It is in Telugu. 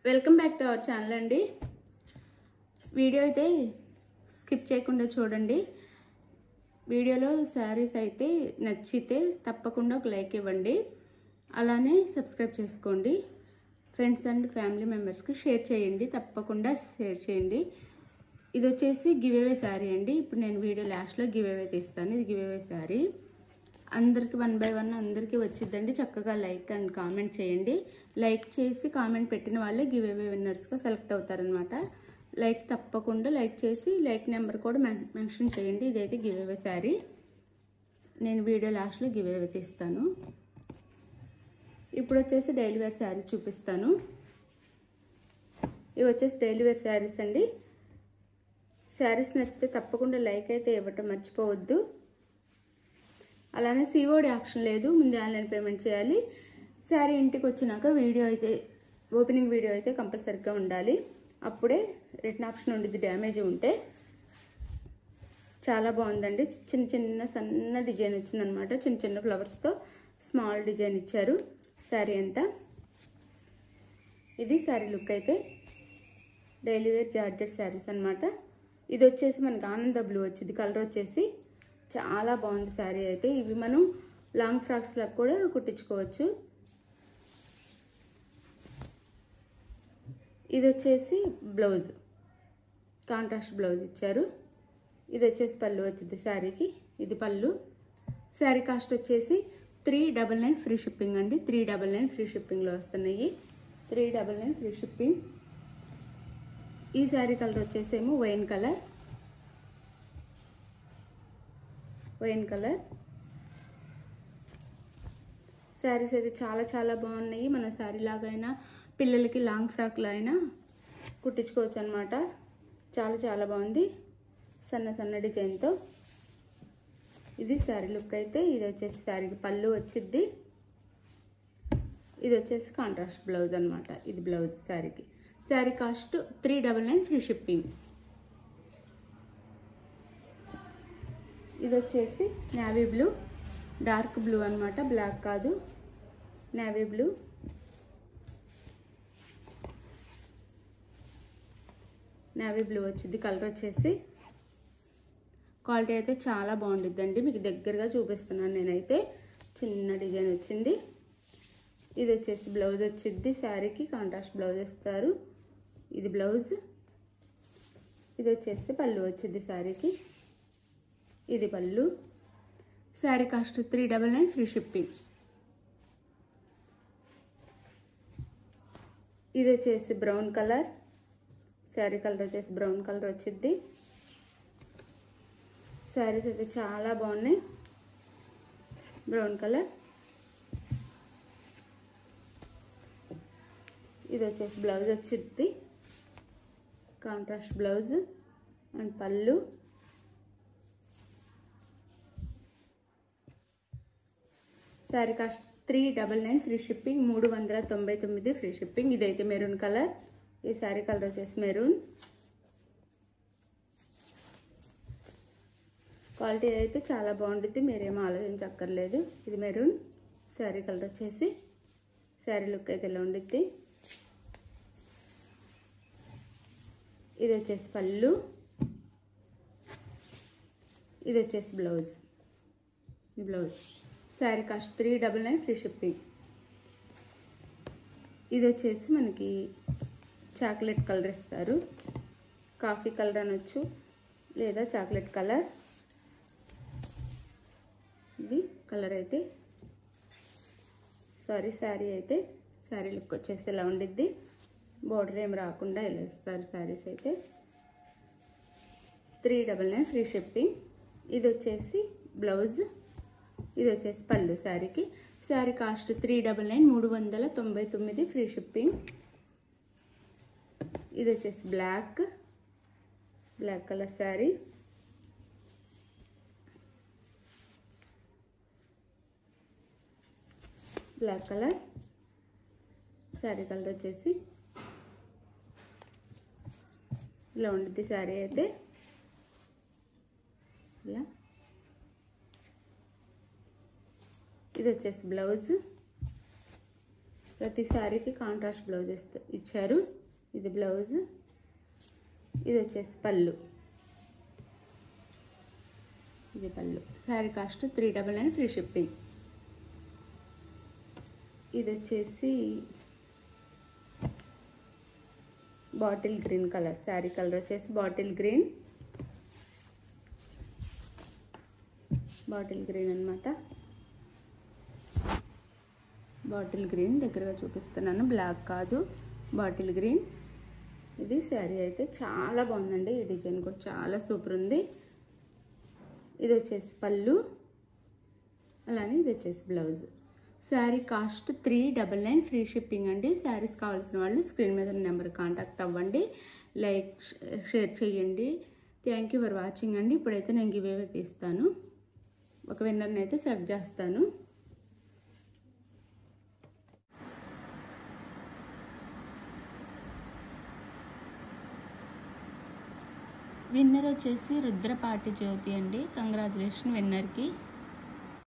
Welcome back to our channel అండి. వీడియో అయితే స్కిప్ చేయకుండా చూడండి. వీడియోలో శారీస్ అయితే నచ్చితే తప్పకుండా ఒక లైక్ ఇవ్వండి. అలానే సబ్స్క్రైబ్ చేసుకోండి. ఫ్రెండ్స్ అండ్ ఫ్యామిలీ మెంబర్స్కి షేర్ చేయండి. తప్పకుండా షేర్ చేయండి. ఇది వచ్చేసి గివ్ అవే శారీ అండి. ఇప్పుడు నేను వీడియో లాస్ట్లో గివ్ అవే తీస్తాను. ఇది గివ్ అవే శారీ అందరికి 1 by 1 అందరికీ వచ్చిందండి. చక్కగా లైక్ అండ్ కామెంట్ చేయండి. లైక్ చేసి కామెంట్ పెట్టిన వాళ్ళే గివ్ అవే విన్నర్స్గా సెలెక్ట్ అవుతారనమాట. లైక్ తప్పకుండా లైక్ చేసి లైక్ నెంబర్ కూడా మెన్షన్ చేయండి. ఇదైతే గివ్ అవే శారీ. నేను వీడియో లాస్ట్లో గివ్ అవే తీస్తాను. ఇప్పుడు వచ్చేసి డైలీ వేర్ శారీ చూపిస్తాను. ఇవి వచ్చేసి డైలీ వేర్ శారీస్ అండి. శారీస్ నచ్చితే తప్పకుండా లైక్ అయితే ఇవ్వటం మర్చిపోవద్దు. అలానే సిఓడి ఆప్షన్ లేదు, ముందు ఆన్లైన్ పేమెంట్ చేయాలి. శారీ ఇంటికి వచ్చినాక వీడియో అయితే ఓపెనింగ్ వీడియో అయితే కంపల్సరీగా ఉండాలి. అప్పుడే రిటర్న్ ఆప్షన్ ఉండేది డ్యామేజ్ ఉంటే. చాలా బాగుందండి. చిన్న చిన్న సన్న డిజైన్ వచ్చిందనమాట. చిన్న చిన్న ఫ్లవర్స్తో స్మాల్ డిజైన్ ఇచ్చారు శారీ అంతా. ఇది శారీ లుక్ అయితే డైలీ వేర్ జార్జెట్ శారీస్ అనమాట. ఇది వచ్చేసి మనకి ఆనంద బ్లూ వచ్చింది కలర్ వచ్చేసి. చాలా బాగుంది శారీ అయితే. ఇవి మనం లాంగ్ ఫ్రాక్స్ లకు కూడా కుట్టించుకోవచ్చు. ఇది వచ్చేసి బ్లౌజ్, కాంట్రాస్ట్ బ్లౌజ్ ఇచ్చారు. ఇది వచ్చేసి పళ్ళు వచ్చింది శారీకి. ఇది పళ్ళు. శారీ కాస్ట్ వచ్చేసి 399 ఫ్రీ షిప్పింగ్ అండి. 399 ఫ్రీ షిప్పింగ్లో వస్తున్నాయి. 399 ఫ్రీ షిప్పింగ్. ఈ శారీ కలర్ వచ్చేసేమో వైన్ కలర్. శారీస్ అయితే చాలా చాలా బాగున్నాయి. మన శారీ లాగైనా పిల్లలకి లాంగ్ ఫ్రాక్లో అయినా కుట్టించుకోవచ్చు అనమాట. చాలా చాలా బాగుంది సన్న సన్న డిజైన్తో. ఇది శారీ లుక్ అయితే. ఇది వచ్చేసి శారీకి పళ్ళు వచ్చింది. ఇది వచ్చేసి కాంట్రాస్ట్ బ్లౌజ్ అనమాట. ఇది బ్లౌజ్ శారీకి. Sari cost 399 free shipping. ఇది వచ్చేసి నేవీ బ్లూ, డార్క్ బ్లూ అనమాట, బ్లాక్ కాదు, నేవీ బ్లూ. నేవీ బ్లూ వచ్చింది కలర్ వచ్చేసి. క్వాలిటీ అయితే చాలా బాగుండిద్దండి. మీకు దగ్గరగా చూపిస్తున్నాను నేనైతే. చిన్న డిజైన్ వచ్చింది. ఇది వచ్చేసి బ్లౌజ్ వచ్చింది. శారీకి కాంట్రాస్ట్ బ్లౌజ్ ఇస్తారు. ఇది బ్లౌజ్. ఇది వచ్చేసి పళ్ళు వచ్చింది శారీకి. ఇది పళ్ళు. Sari cost 399 free shipping. ఇది వచ్చేసి బ్రౌన్ కలర్. శారీ కలర్ వచ్చేసి బ్రౌన్ కలర్ వచ్చింది. శారీస్ అయితే చాలా బాగున్నాయి. Brown colour. ఇది వచ్చేసి బ్లౌజ్ వచ్చింది, కాంట్రాస్ట్ బ్లౌజ్ అండ్ పళ్ళు. Sari cost 399 free shipping. 399 free shipping. ఇదైతే మెరూన్ కలర్. ఈ శారీ కలర్ వచ్చేసి మెరూన్. క్వాలిటీ అయితే చాలా బాగుంటుంది, మీరేమో ఆలోచించక్కర్లేదు. ఇది మెరూన్. శారీ కలర్ వచ్చేసి. శారీ లుక్ అయితే ఇలా ఉండిద్ది. ఇది వచ్చేసి పళ్ళు. ఇది వచ్చేసి బ్లౌజ్. ఈ blouse. Sari cost 399 free shipping. ఇది వచ్చేసి మనకి చాక్లెట్ కలర్ ఇస్తారు. కాఫీ కలర్ అనొచ్చు లేదా చాక్లెట్ కలర్. ఇది కలర్ అయితే. శారీ అయితే శారీ లుక్ వచ్చేసి ఇలా ఉండిద్ది. బోర్డర్ ఏం రాకుండా ఇలా ఇస్తారు శారీస్ అయితే. 399 ఫ్రీ షిప్పింగ్. ఇది వచ్చేసి బ్లౌజ్. ఇది వచ్చేసి పళ్ళు శారీకి. Sari cost 399 399 free shipping. ఇది వచ్చేసి black colour sari. Black colour. Sari colour వచ్చేసి ఇలా ఉంటుంది శారీ అయితే. ఇలా. ఇది వచ్చేసి బ్లౌజ్. ప్రతి శారీకి కాంట్రాస్ట్ బ్లౌజ్ ఇచ్చారు. ఇది బ్లౌజ్, ఇది వచ్చేసి పళ్ళు. ఇది పళ్ళు. Sari cost 399 free shipping. ఇది వచ్చేసి bottle green colour. Sari colour వచ్చేసి బాటిల్ గ్రీన్ అన్నమాట. బాటిల్ గ్రీన్ దగ్గరగా చూపిస్తున్నాను, బ్లాక్ కాదు, బాటిల్ గ్రీన్. ఇది శారీ అయితే చాలా బాగుందండి. ఈ డిజైన్ కూడా చాలా సూపర్ ఉంది. ఇది వచ్చేసి పళ్ళు, అలానే ఇది వచ్చేసి blouse. Sari cost 399 free shipping అండి. శారీస్ కావాల్సిన వాళ్ళు స్క్రీన్ మీద నెంబర్ కాంటాక్ట్ అవ్వండి, లైక్ షేర్ చేయండి. థ్యాంక్ యూ ఫర్ వాచింగ్ అండి. ఇప్పుడైతే నేను గివ్ అవే తీస్తాను, ఒక విన్నర్ని అయితే సెలెక్ట్ చేస్తాను. విన్నర్ వచ్చేసి రుద్రపాటి జ్యోతి అండి. కంగ్రాచులేషన్ విన్నర్కి.